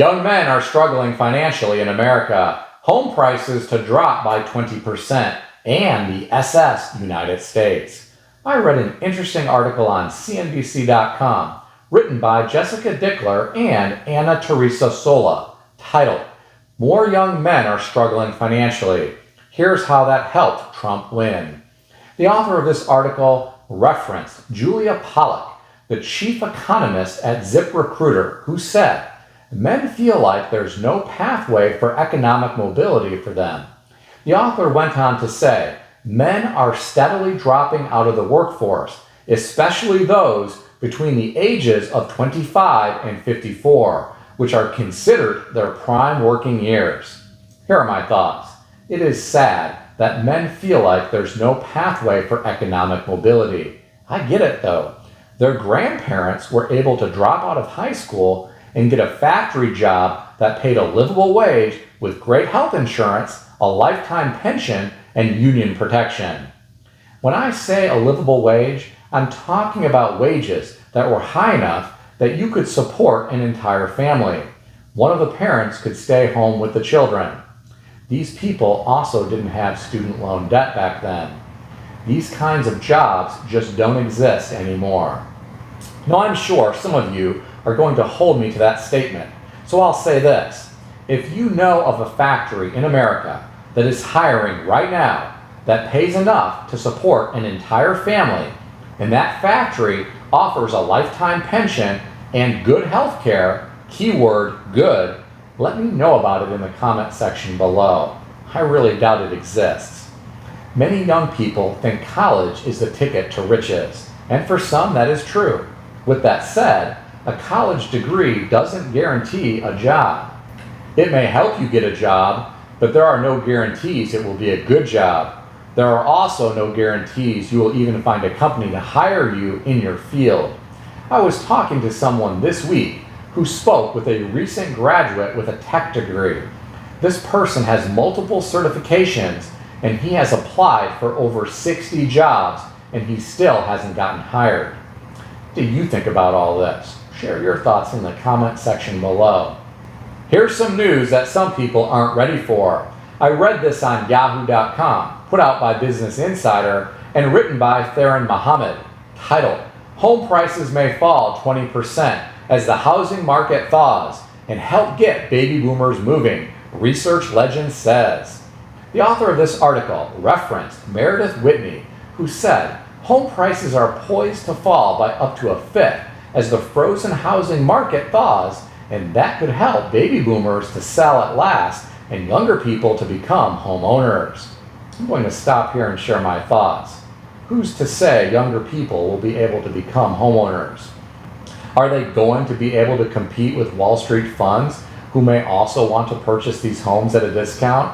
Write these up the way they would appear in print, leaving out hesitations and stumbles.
Young men are struggling financially in America. Home prices to drop by 20%, and the SS United States. I read an interesting article on CNBC.com written by Jessica Dickler and Anna Teresa Sola, titled, "More Young Men Are Struggling Financially. Here's How That Helped Trump Win." The author of this article referenced Julia Pollack, the chief economist at ZipRecruiter, who said, "Men feel like there's no pathway for economic mobility for them." The author went on to say, men are steadily dropping out of the workforce, especially those between the ages of 25 and 54, which are considered their prime working years. Here are my thoughts. It is sad that men feel like there's no pathway for economic mobility. I get it though. Their grandparents were able to drop out of high school and get a factory job that paid a livable wage with great health insurance, a lifetime pension, and union protection. When I say a livable wage, I'm talking about wages that were high enough that you could support an entire family. One of the parents could stay home with the children. These people also didn't have student loan debt back then. These kinds of jobs just don't exist anymore. Now, I'm sure some of you are going to hold me to that statement, so I'll say this. If you know of a factory in America that is hiring right now that pays enough to support an entire family, and that factory offers a lifetime pension and good health care, keyword good, let me know about it in the comment section below. I really doubt it exists. Many young people think college is the ticket to riches, and for some that is true. With that said, a college degree doesn't guarantee a job. It may help you get a job, but there are no guarantees it will be a good job. There are also no guarantees you will even find a company to hire you in your field. I was talking to someone this week who spoke with a recent graduate with a tech degree. This person has multiple certifications and he has applied for over 60 jobs and he still hasn't gotten hired. What do you think about all this? Share your thoughts in the comment section below. Here's some news that some people aren't ready for. I read this on Yahoo.com, put out by Business Insider, and written by Theron Mohammed, titled, "Home Prices May Fall 20% as the Housing Market Thaws and Help Get Baby Boomers Moving, Research Legend Says." The author of this article referenced Meredith Whitney, who said, "Home prices are poised to fall by up to a fifth as the frozen housing market thaws, and that could help baby boomers to sell at last and younger people to become homeowners." I'm going to stop here and share my thoughts. Who's to say younger people will be able to become homeowners? Are they going to be able to compete with Wall Street funds who may also want to purchase these homes at a discount?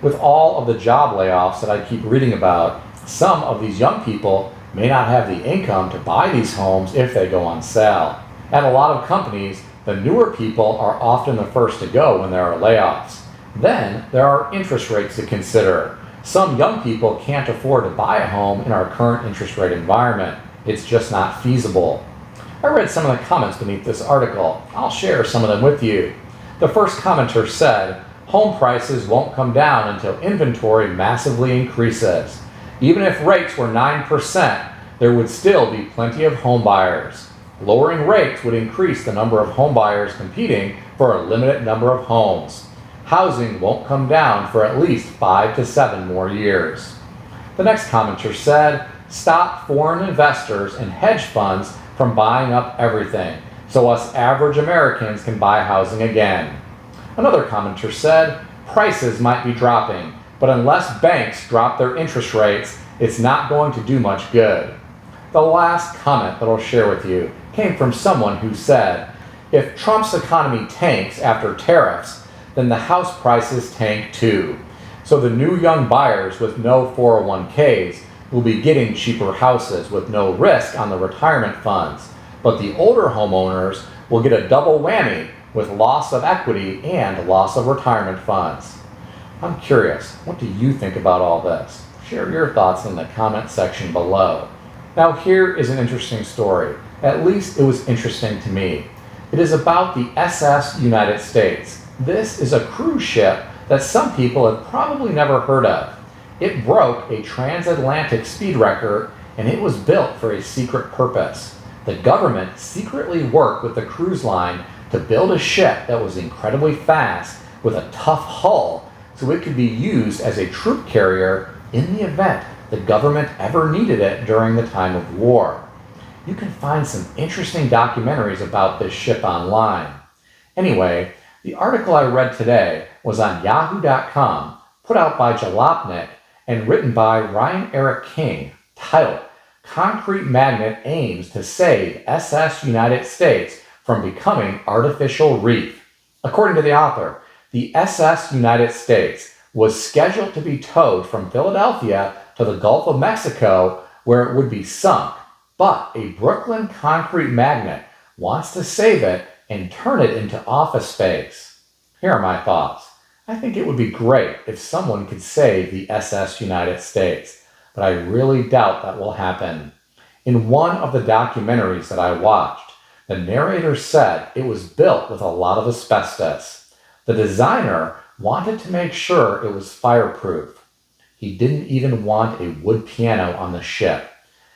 With all of the job layoffs that I keep reading about, some of these young people may not have the income to buy these homes if they go on sale. At a lot of companies, the newer people are often the first to go when there are layoffs. Then there are interest rates to consider. Some young people can't afford to buy a home in our current interest rate environment. It's just not feasible. I read some of the comments beneath this article. I'll share some of them with you. The first commenter said, "Home prices won't come down until inventory massively increases. Even if rates were 9%, there would still be plenty of home buyers. Lowering rates would increase the number of home buyers competing for a limited number of homes. Housing won't come down for at least 5 to 7 more years." The next commenter said, "Stop foreign investors and hedge funds from buying up everything, so us average Americans can buy housing again." Another commenter said, "Prices might be dropping, but unless banks drop their interest rates, it's not going to do much good." The last comment that I'll share with you came from someone who said, "If Trump's economy tanks after tariffs, then the house prices tank too. So the new young buyers with no 401ks will be getting cheaper houses with no risk on the retirement funds, but the older homeowners will get a double whammy with loss of equity and loss of retirement funds." I'm curious, what do you think about all this? Share your thoughts in the comment section below. Now here is an interesting story. At least it was interesting to me. It is about the SS United States. This is a cruise ship that some people have probably never heard of. It broke a transatlantic speed record, and it was built for a secret purpose. The government secretly worked with the cruise line to build a ship that was incredibly fast with a tough hull so it could be used as a troop carrier in the event the government ever needed it during the time of war. You can find some interesting documentaries about this ship online. Anyway, the article I read today was on yahoo.com, put out by Jalopnik, and written by Ryan Eric King, titled Concrete Magnet Aims to Save SS United States from Becoming Artificial Reef. According to the author, the SS United States was scheduled to be towed from Philadelphia to the Gulf of Mexico where it would be sunk, but a Brooklyn concrete magnet wants to save it and turn it into office space. Here are my thoughts. I think it would be great if someone could save the SS United States, but I really doubt that will happen. In one of the documentaries that I watched, the narrator said it was built with a lot of asbestos. The designer wanted to make sure it was fireproof. He didn't even want a wood piano on the ship.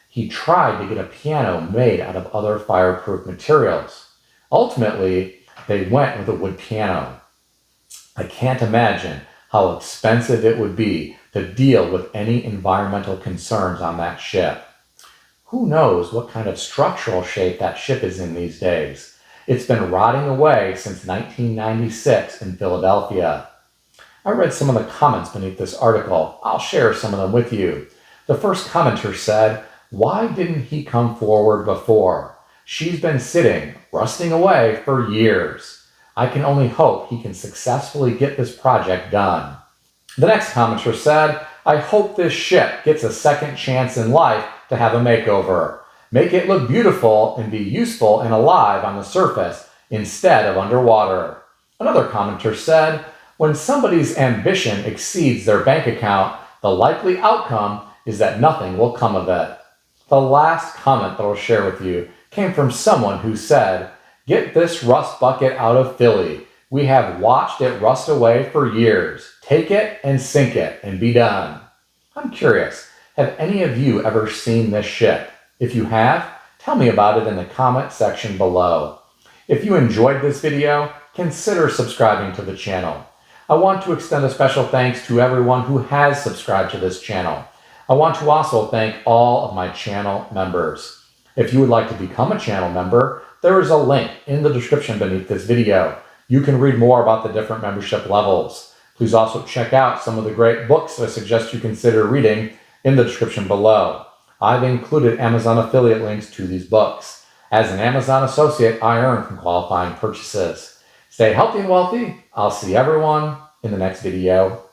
He tried to get a piano made out of other fireproof materials. Ultimately, they went with a wood piano. I can't imagine how expensive it would be to deal with any environmental concerns on that ship. Who knows what kind of structural shape that ship is in these days? It's been rotting away since 1996 in Philadelphia. I read some of the comments beneath this article. I'll share some of them with you. The first commenter said, "Why didn't he come forward before? She's been sitting, rusting away for years. I can only hope he can successfully get this project done." The next commenter said, "I hope this ship gets a second chance in life to have a makeover. Make it look beautiful and be useful and alive on the surface instead of underwater." Another commenter said, "When somebody's ambition exceeds their bank account, the likely outcome is that nothing will come of it." The last comment that I'll share with you came from someone who said, "Get this rust bucket out of Philly. We have watched it rust away for years. Take it and sink it and be done." I'm curious, have any of you ever seen this ship? If you have, tell me about it in the comment section below. If you enjoyed this video, consider subscribing to the channel. I want to extend a special thanks to everyone who has subscribed to this channel. I want to also thank all of my channel members. If you would like to become a channel member, there is a link in the description beneath this video. You can read more about the different membership levels. Please also check out some of the great books I suggest you consider reading in the description below. I've included Amazon affiliate links to these books. As an Amazon associate, I earn from qualifying purchases. Stay healthy and wealthy. I'll see everyone in the next video.